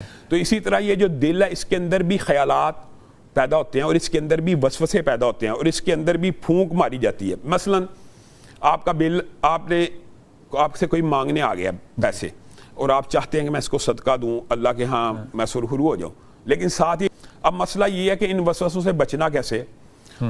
تو اسی طرح یہ جو دل ہے اس کے اندر بھی خیالات پیدا ہوتے ہیں اور اس کے اندر بھی وسوسے پیدا ہوتے ہیں اور اس کے اندر بھی پھونک ماری جاتی ہے. مثلا آپ کا بل آپ سے کوئی مانگنے آ گیا پیسے اور آپ چاہتے ہیں کہ میں اس کو صدقہ دوں, اللہ کے ہاں میں سرخرو ہو جاؤں, لیکن ساتھ ہی اب مسئلہ یہ ہے کہ ان وسوسوں سے بچنا کیسے.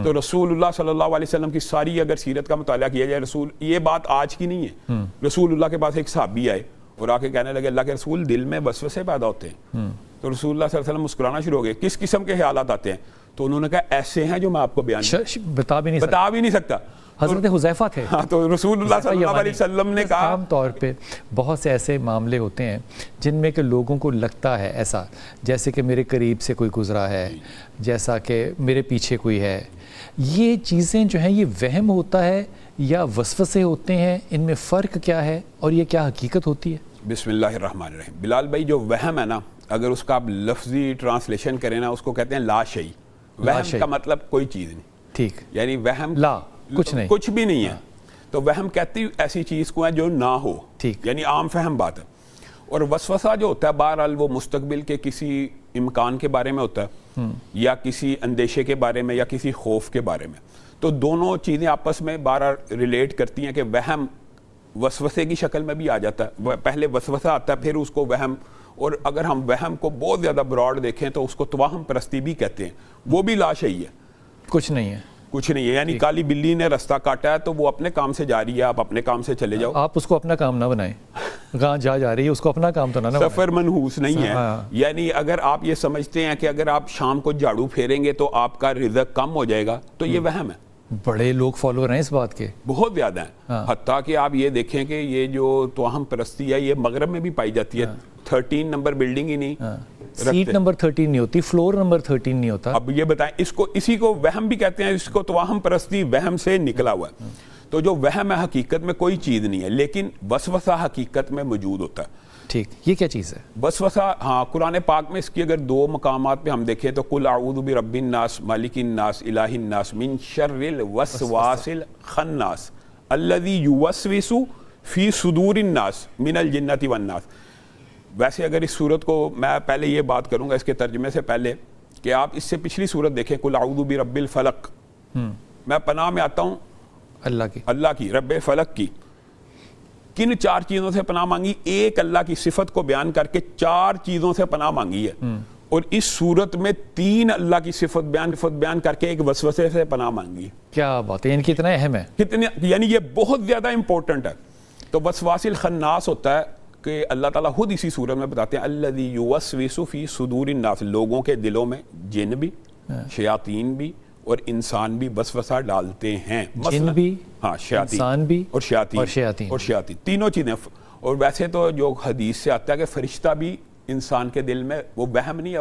تو رسول اللہ صلی اللہ علیہ وسلم کی ساری اگر سیرت کا مطالعہ کیا جائے, رسول یہ بات آج کی نہیں ہے. رسول اللہ کے پاس ایک صحابی آئے اور آ کے کہنے لگے اللہ کے رسول دل میں وسوسے پیدا ہوتے ہیں. تو رسول اللہ صلی اللہ علیہ وسلم مسکرانا شروع ہو گئے, کس قسم کے خیالات آتے ہیں؟ تو انہوں نے کہا ایسے ہیں جو میں آپ کو بتا بھی نہیں سکتا. حضرت حذیفہ تھے. تو رسول اللہ صلی اللہ علیہ وسلم نے کہا عام طور پہ بہت سے ایسے معاملے ہوتے ہیں جن میں کہ لوگوں کو لگتا ہے ایسا جیسے کہ میرے قریب سے کوئی گزرا ہے, جیسا کہ میرے پیچھے کوئی ہے. یہ چیزیں جو ہیں یہ وہم ہوتا ہے یا وسوسے ہوتے ہیں, ان میں فرق کیا ہے اور یہ کیا حقیقت ہوتی ہے؟ بسم اللہ الرحمن الرحیم. بلال بھائی جو وہم ہے نا, اگر اس کا آپ لفظی ٹرانسلیشن کریں نا, اس کو کہتے ہیں لا شیء. وہم کا مطلب کوئی چیز نہیں. ٹھیک, یعنی وہم لا کچھ بھی نہیں ہے. تو وہم کہتی ایسی چیز کو ہے جو نہ ہو, ٹھیک, یعنی عام فہم بات ہے. اور وسوسہ جو ہوتا ہے بہرحال وہ مستقبل کے کسی امکان کے بارے میں ہوتا ہے یا کسی اندیشے کے بارے میں یا کسی خوف کے بارے میں. تو دونوں چیزیں آپس میں بہرحال ریلیٹ کرتی ہیں کہ وہم وسوسے کی شکل میں بھی آ جاتا ہے. پہلے وسوسہ آتا ہے پھر اس کو وہم, اور اگر ہم وہم کو بہت زیادہ براڈ دیکھیں تو اس کو توہم پرستی بھی کہتے ہیں. وہ بھی لا شیء ہے, کچھ نہیں ہے. یعنی کالی بلی نے رستہ کاٹا ہے تو وہ اپنے کام سے جا رہی ہے, آپ اپنے کام سے چلے جاؤ. آپ اس کو اپنا کام نہ بنائیں, کہاں جا رہی ہے اس کو اپنا کام تو نہ بنائیں. سفر منحوس نہیں ہے. یعنی اگر آپ یہ سمجھتے ہیں کہ اگر آپ شام کو جھاڑو پھیریں گے تو آپ کا رزق کم ہو جائے گا, تو یہ وہم ہے. بڑے لوگ فالوور ہیں اس بات کے, بہت زیادہ ہیں. حتیٰ کہ آپ یہ دیکھیں کہ یہ جو توہم پرستی ہے یہ مغرب میں بھی پائی جاتی ہے. 13 نمبر بلڈنگ ہی نہیں, سیٹ نمبر 13 نہیں ہوتی, فلور نمبر 13 نہیں ہوتا. اب یہ بتائیں, اسی کو وہم بھی کہتے ہیں, اس کو توہم پرستی وہم سے نکلا ہوا ہے. تو جو وہم ہے حقیقت میں کوئی چیز نہیں ہے, لیکن وسوسہ حقیقت میں موجود ہوتا ہے. ٹھیک, یہ کیا چیز ہے وسوسہ؟ ہاں, قرآن پاک میں اس کی اگر 2 مقامات پہ ہم دیکھیں تو قل اعوذ برب الناس مالک الناس الہ الناس من شر الوسواس الخناس الذی یوسوس فی صدور الناس من الجنۃ والناس. ویسے اگر اس صورت کو میں پہلے یہ بات کروں گا اس کے ترجمے سے پہلے کہ آپ اس سے پچھلی صورت دیکھیں, قل اعوذ برب الفلق, میں پناہ میں آتا ہوں اللہ کی, رب فلق کی. کن 4 چیزوں سے پناہ مانگی؟ ایک اللہ کی صفت کو بیان کر کے 4 چیزوں سے پناہ مانگی ہے. اور اس صورت میں 3 اللہ کی صفت بیان کر کے ایک وسوسے سے پناہ مانگی. کیا بات ہے, یعنی کتنا اہم ہے, یعنی یہ بہت زیادہ امپورٹنٹ ہے. تو وسواس الخناس ہوتا ہے کہ اللہ تعالیٰ خود اسی صورت میں بتاتے ہیں الذی یوسوس فی صدور الناس, لوگوں کے دلوں میں جن بھی شیاطین بھی اور انسان بھی وسوسہ ڈالتے ہیں. جن بھی, ہاں, انسان بھی اور شیاطین تینوں چیزیں. اور ویسے تو جو حدیث سے آتا ہے کہ فرشتہ بھی انسان کے دل میں وہ وہم نہیں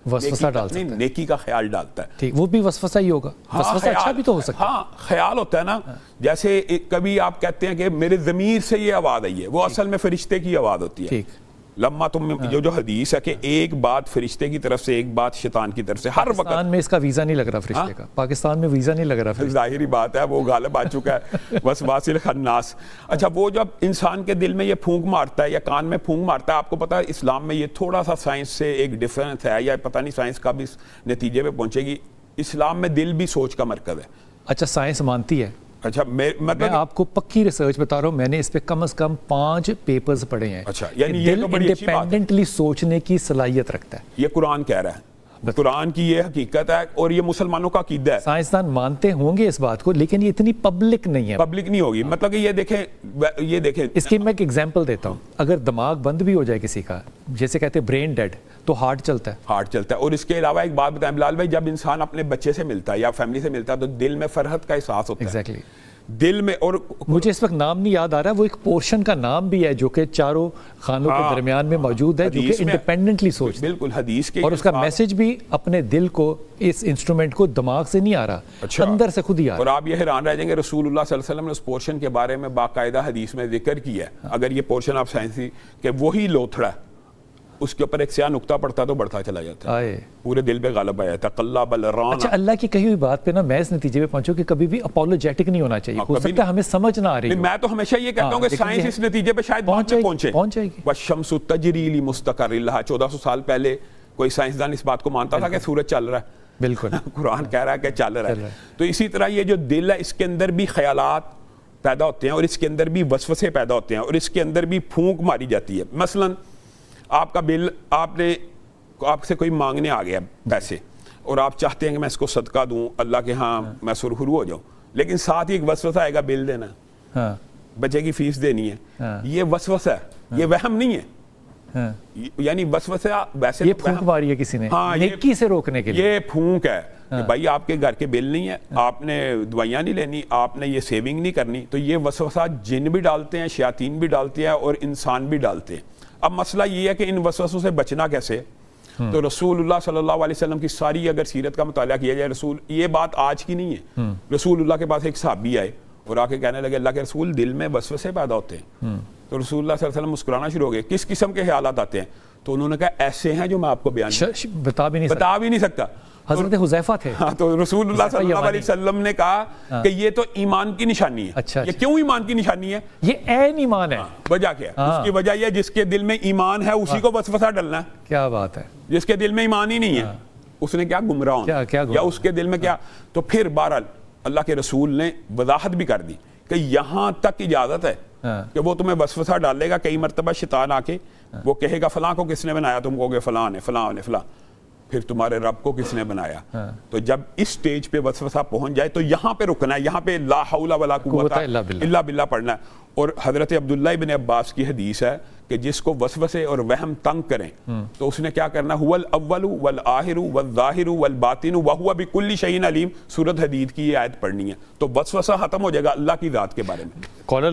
وسوسہ ڈالتا ہے, نیکی کا خیال ڈالتا ہے. ٹھیک, وہ بھی وسوسہ ہی ہوگا. وسوسہ اچھا بھی تو ہو سکتا ہے. ہاں, خیال ہوتا ہے نا. جیسے کبھی آپ کہتے ہیں کہ میرے ضمیر سے یہ آواز آئی ہے, وہ اصل میں فرشتے کی آواز ہوتی ہے. ٹھیک, لما تم جو حدیث ہے کہ ایک بات فرشتے کی طرف سے ایک بات شیطان کی طرف سے. ہر وقت پاکستان میں اس کا ویزا نہیں لگ رہا فرشتے کا, پاکستان میں ویزا نہیں لگ رہا. ظاہری بات ہے, وہ غالب آ چکا ہے وسواس الخناس. اچھا, وہ جب انسان کے دل میں یہ پھونک مارتا ہے یا کان میں پھونک مارتا ہے, آپ کو پتا ہے اسلام میں یہ تھوڑا سا سائنس سے ایک ڈفرینس ہے, یا پتہ نہیں سائنس کب اس نتیجے پہ پہنچے گی. اسلام میں دل بھی سوچ کا مرکز ہے. اچھا, سائنس مانتی ہے. اچھا, میں آپ کو پکی ریسرچ بتا رہا ہوں, میں نے اس پہ کم از کم 5 پیپرز پڑھے ہیں. اچھا, یعنی دل انڈیپینڈنٹلی سوچنے کی صلاحیت رکھتا ہے. یہ قرآن کہہ رہا ہے, قرآن کی یہ حقیقت ہے اور یہ مسلمانوں کا عقیدہ ہے. سائنسدان مانتے ہوں گے اس بات کو, لیکن یہ اتنی پبلک نہیں ہے. پبلک نہیں ہوگی, مطلب کہ یہ دیکھیں اس کی میں ایک ایگزامپل دیتا ہوں. اگر دماغ بند بھی ہو جائے کسی کا, جیسے کہتے ہیں برین ڈیڈ, تو ہارٹ چلتا ہے. اور اس کے علاوہ ایک بات بتائیں بلال بھائی, جب انسان اپنے بچے سے ملتا ہے یا فیملی سے ملتا ہے تو دل میں فرحت کا احساس ہوتا ہے. ایگزیکٹلی, دل میں. اور مجھے اس وقت نام نہیں یاد آ رہا, وہ ایک پورشن کا نام بھی ہے جو کہ چاروں خانوں کے درمیان میں موجود ہے, جو کہ انڈیپینڈنٹلی سوچ. بالکل, حدیث کے, اور اس کا میسج بھی اپنے دل کو, اس انسٹرومنٹ کو دماغ سے نہیں آ رہا, اندر سے خود ہی آ رہا. اور آپ یہ حیران رہ جائیں گے, رسول اللہ صلی اللہ علیہ وسلم نے اس پورشن کے بارے میں باقاعدہ حدیث میں ذکر کیا ہے. اگر یہ پورشن آپ سائنسی کہ وہی لوتھڑا اس کے اوپر ایک سیاہ نقطہ پڑتا تو بڑھتا چلا جاتا ہے، آئے پورے دل پہ غالب آ جاتا ہے، قلب الران۔ اچھا، اللہ کی کہی ہوئی بات پہ نا میں اس نتیجے پہ پہنچوں کہ کبھی بھی اپولوجیٹک نہیں ہونا چاہیے، ہو سکتا ہے ہمیں سمجھ نہ آ رہی ہو۔ میں تو ہمیشہ یہ کہتا ہوں کہ لیکن سائنس اس نتیجے پہ شاید بعد میں پہنچے، پہنچ جائے گی۔ والشمس تجری لمستقر لہا، 1400 سال پہلے کوئی سائنسدان اس بات کو مانتا تھا کہ سورج چل رہا ہے؟ بالکل، قرآن کہہ رہا ہے کہ چل رہا ہے۔ تو اسی طرح یہ جو دل ہے، اس کے اندر بھی خیالات پیدا ہوتے ہیں اور اس کے اندر بھی وسوسے پیدا ہوتے ہیں اور اس کے اندر بھی پھونک ماری جاتی ہے۔ مثلا آپ کا بل، آپ سے کوئی مانگنے آ گیا پیسے اور آپ چاہتے ہیں کہ میں اس کو صدقہ دوں، اللہ کے ہاں میں سرخرو ہو جاؤں، لیکن ساتھ ہی ایک وسوسہ آئے گا بل دینا، ہاں بچے کی فیس دینی ہے، یہ وسوسہ ہے، یہ وہم نہیں ہے، یعنی وسوسہ ویسے یہ پھونک ماری ہے کسی نے نیکی سے روکنے کے لیے، یہ پھونک ہے کہ بھائی آپ کے گھر کے بل نہیں ہے، آپ نے دوائیاں نہیں لینی، آپ نے یہ سیونگ نہیں کرنی، تو یہ وسوسہ جن بھی ڈالتے ہیں، شیاطین بھی ڈالتے ہیں اور انسان بھی ڈالتے ہیں۔ اب مسئلہ یہ ہے کہ ان وسوسوں سے بچنا کیسے؟ تو رسول اللہ صلی اللہ علیہ وسلم کی ساری اگر سیرت کا مطالعہ کیا جائے، رسول، یہ بات آج کی نہیں ہے، رسول اللہ کے پاس ایک صحابی آئے اور آ کے کہنے لگے اللہ کے رسول دل میں وسوسے پیدا ہوتے ہیں، تو رسول اللہ صلی اللہ علیہ وسلم مسکرانا شروع ہو گئے، کس قسم کے خیالات آتے ہیں؟ تو انہوں نے کہا ایسے ہیں جو میں آپ کو بتا بھی نہیں سکتا۔ حضرت حذیفہ تھے، ہاں، تو رسول اللہ صلی اللہ علیہ وسلم نے کہا کہ یہ تو ایمان کی نشانی ہے۔ اچھا، یہ کیوں ایمان کی نشانی ہے؟ یہ عین ایمان ہے۔ وجہ کیا ہے؟ اس کی وجہ یہ جس کے دل میں ایمان ہے اسی کو وسوسہ ڈلنا ہے۔ کیا بات ہے! جس کے دل میں ایمان ہی نہیں ہے اس نے کیا گمراہ ہونا، یا اس کے دل میں کیا؟ تو پھر بہرحال اللہ کے رسول نے وضاحت بھی کر دی کہ یہاں تک اجازت ہے کہ وہ تمہیں وسوسہ ڈالے گا، کئی مرتبہ شیطان آ کے وہ کہے گا فلاں کو کس نے بنایا، تم کہو گے فلاں نے، فلاں نے، فلاں، پھر تمہارے رب کو کس نے بنایا؟ تو جب اس سٹیج پہ وسوسہ پہنچ جائے تو یہاں پہ رکنا ہے، یہاں پہ لا حول ولا قوت الا باللہ پڑھنا ہے۔ اور حضرت عبداللہ ابن عباس کی حدیث ہے کہ جس کو وسوسے اور وہم تنگ کریں تو اس نے کیا کرنا، هو الاول والآخر والظاہر والباطن وهو بكل شيء علیم، سورۃ حدید کی یہ آیت پڑھنی ہے، تو وسوسہ ختم ہو جائے گا اللہ کی ذات کے بارے میں۔